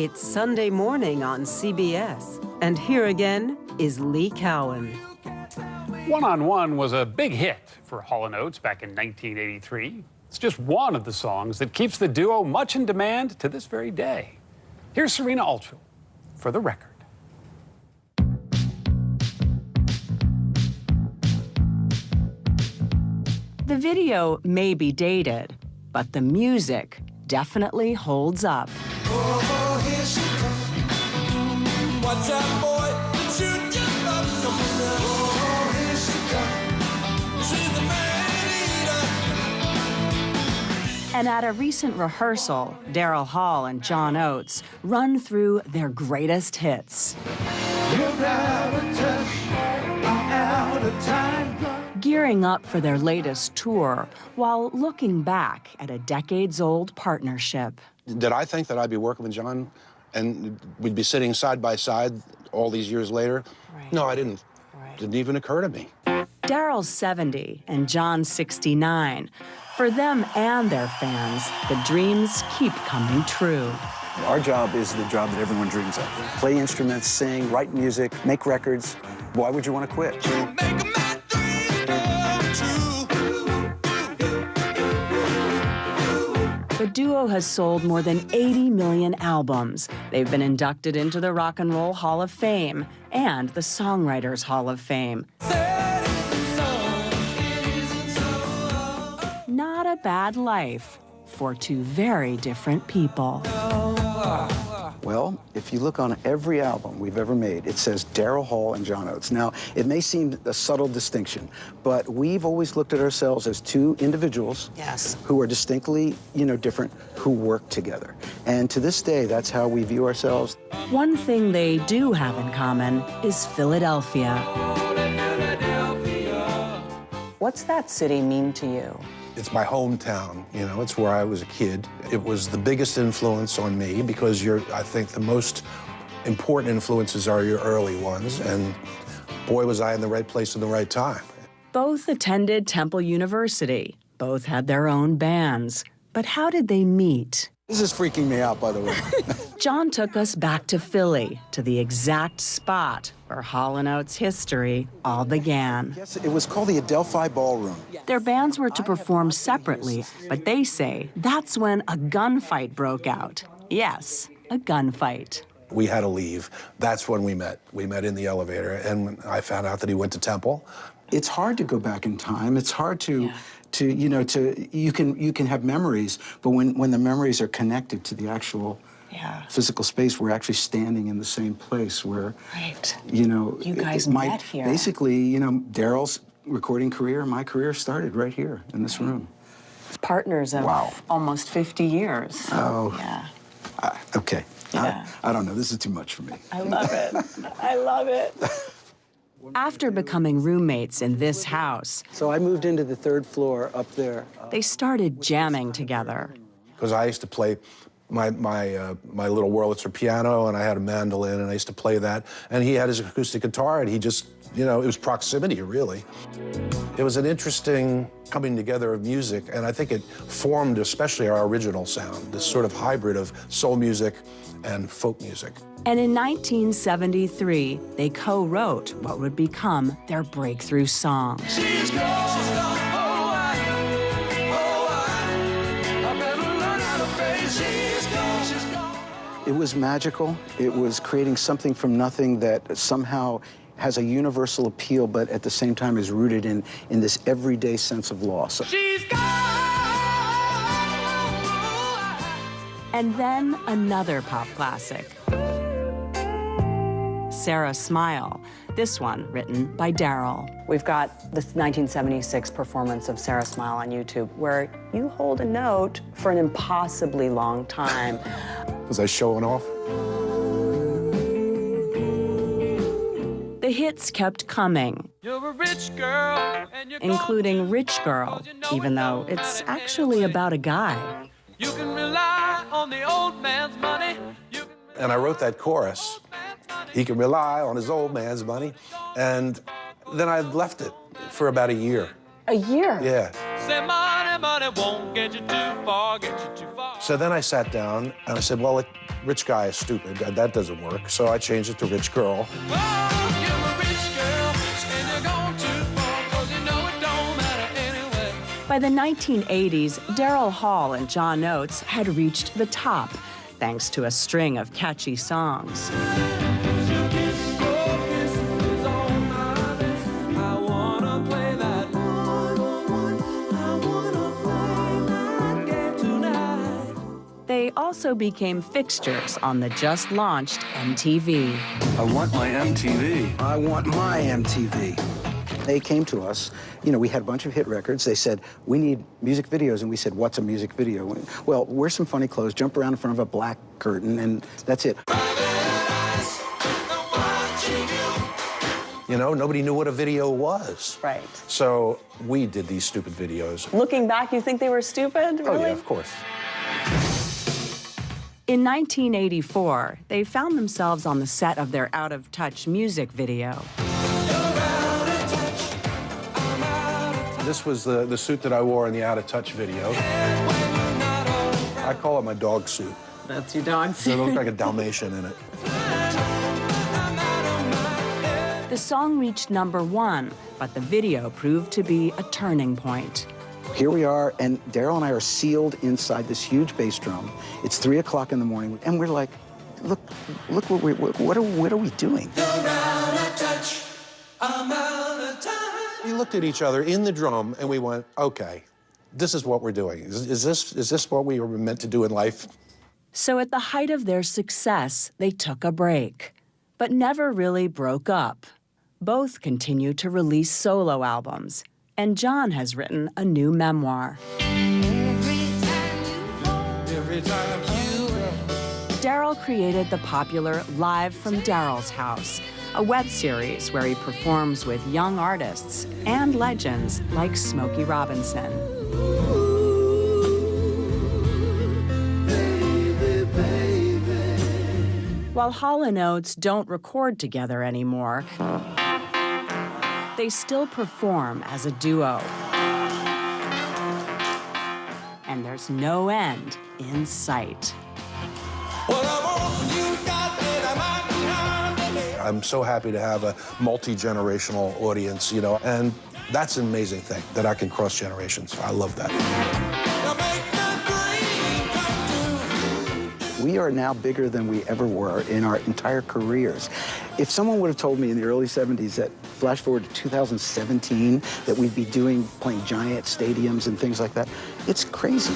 It's Sunday morning on CBS, and here again is Lee Cowan. One on One was a big hit for Hall & Oates back in 1983. It's just one of the songs that keeps the duo much in demand to this very day. Here's Serena Altschul for the record. The video may be dated, but the music definitely holds up. Oh, here she comes. Watch out, boy, that you just love coming down. Oh, here she comes. She's the man eater. And at a recent rehearsal, Daryl Hall and John Oates run through their greatest hits. You're out of touch, I'm out of time. Gearing up for their latest tour while looking back at a decades-old partnership. Did I think that I'd be working with John and we'd be sitting side by side all these years later? Right. No, I didn't. Right. Didn't even occur to me. Daryl's 70 and John's 69. For them and their fans, the dreams keep coming true. Our job is the job that everyone dreams of. Play instruments, sing, write music, make records. Why would you want to quit? The duo has sold more than 80 million albums. They've been inducted into the Rock and Roll Hall of Fame and the Songwriters Hall of Fame. Not a bad life for two very different people. Well, if you look on every album we've ever made, it says Daryl Hall and John Oates. Now, it may seem a subtle distinction, but we've always looked at ourselves as two individuals who are distinctly, different, who work together. And to this day, that's how we view ourselves. One thing they do have in common is Philadelphia. What's that city mean to you? It's my hometown, it's where I was a kid. It was the biggest influence on me because I think the most important influences are your early ones, and boy, was I in the right place at the right time. Both attended Temple University. Both had their own bands. But how did they meet? This is freaking me out, by the way. John took us back to Philly, to the exact spot where Hall & Oates' history all began. Yes, it was called the Adelphi Ballroom. Their bands were to perform separately, but they say that's when a gunfight broke out. Yes, a gunfight. We had to leave. That's when we met. We met in the elevator, and I found out that he went to Temple. It's hard to go back in time. It's hard to you can have memories, but when the memories are connected to the actual physical space, we're actually standing in the same place where, you guys met here. Basically, Daryl's recording career, my career started right here in this room. Partners of almost 50 years. Oh. Yeah. Okay. Yeah. I don't know. This is too much for me. I love it. I love it. After becoming roommates in this house, So I moved into the third floor up there. they started jamming together. Because I used to play my little Wurlitzer piano, and I had a mandolin, and I used to play that. And he had his acoustic guitar, and he just, it was proximity, really. It was an interesting coming together of music, and I think it formed especially our original sound, this sort of hybrid of soul music and folk music. And in 1973, they co-wrote what would become their breakthrough song. She's gone, I better learn how to face. She's gone. It was magical. It was creating something from nothing that somehow has a universal appeal, but at the same time is rooted in this everyday sense of loss. She's gone. And then another pop classic, Sarah Smile, this one written by Daryl. We've got the 1976 performance of Sarah Smile on YouTube, where you hold a note for an impossibly long time. Was I showing off? The hits kept coming, You're a rich girl, and you're including Rich Girl, even though it's actually about a guy. You can rely on the old man's money. And I wrote that chorus. He can rely on his old man's money. And then I left it for about a year. A year? Yeah. Say money won't get you too far, get you too far. So then I sat down and I said, well, rich guy is stupid. That doesn't work. So I changed it to rich girl. Oh, you're a rich girl, and you're going too far, 'cause you know it don't matter anyway. By the 1980s, Daryl Hall and John Oates had reached the top, thanks to a string of catchy songs. They also became fixtures on the just-launched MTV. I want my MTV. I want my MTV. They came to us, you know, we had a bunch of hit records. They said, we need music videos. And we said, what's a music video? Well, wear some funny clothes, jump around in front of a black curtain, and that's it. You know, nobody knew what a video was. Right. So we did these stupid videos. Looking back, you think they were stupid? Really? Oh, yeah, of course. In 1984, they found themselves on the set of their Out of Touch music video. This was the suit that I wore in the Out of Touch video. I call it my dog suit. That's your dog It suit. looked like a Dalmatian in it. The song reached #1, but the video proved to be a turning point. Here we are, and Daryl and I are sealed inside this huge bass drum. It's 3 o'clock in the morning, and we're like, look what are we doing? We looked at each other in the drum, and we went, okay, this is what we're doing. Is this what we were meant to do in life? So at the height of their success, they took a break, but never really broke up. Both continue to release solo albums, and John has written a new memoir. Daryl created the popular Live from Daryl's House, a web series where he performs with young artists and legends like Smokey Robinson. While Hall and Oates don't record together anymore, they still perform as a duo. And there's no end in sight. I'm so happy to have a multi-generational audience, you know, and that's an amazing thing, that I can cross generations. I love that. We are now bigger than we ever were in our entire careers. If someone would have told me in the early 70s that, flash forward to 2017, that we'd be playing giant stadiums and things like that, it's crazy.